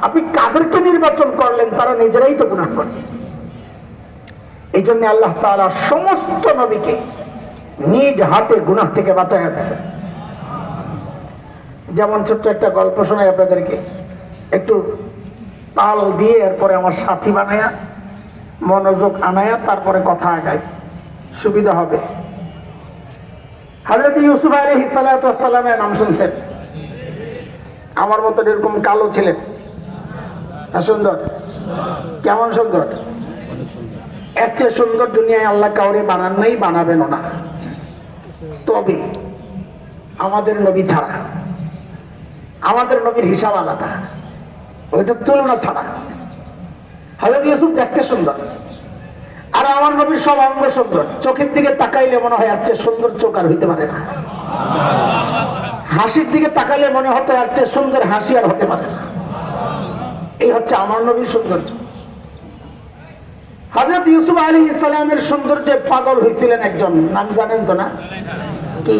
আপনি কাদেরকে নির্বাচন করলেন? তারা নিজেরাই তো গুনাহ করে। এই জন্য আল্লাহ তাআলা সমস্ত নবীকে নিজ হাতে গুনাহ থেকে বাঁচায় দিয়েছে। যেমন ছোট্ট একটা গল্প শোনাই আপনাদেরকে, একটু তাল দিয়ে এরপরে আমার সাথী বানায়া মনোযোগ আনায়া তারপরে কথা আগায়, সুবিধা হবে। হযরত ইউসুফ আলাইহিস সালাতু ওয়াস সালামের নাম শুনছেন? আমার মতো এরকম কালো ছিলেন না? সুন্দর? কেমন সুন্দর? এর চেয়ে সুন্দর দুনিয়ায় আল্লাহ কাউরে বানান নাই, বানাবেনও না। তবে আমাদের নবী ছাড়া, আমাদের নবীর হিসাব আলাদা, ওইটা তুলনা ছাড়া। হযরত ইউসুফ দেখতে সুন্দর, আর আমার নবীর সব অঙ্গ সুন্দর। চোখের দিকে তাকাইলে মনে হয় আর চেয়ে সুন্দর চোখ আর হইতে পারে না। হাসির দিকে তাকাইলে মনে হতো আর চেয়ে সুন্দর হাসি আর হতে পারে না। এই হচ্ছে আমার নবীর সৌন্দর্য। হযরত ইউসুফ আলাইহিস সালামের সৌন্দর্যে পাগল হয়েছিলেন একজন, নাম জানেন তো না? কি?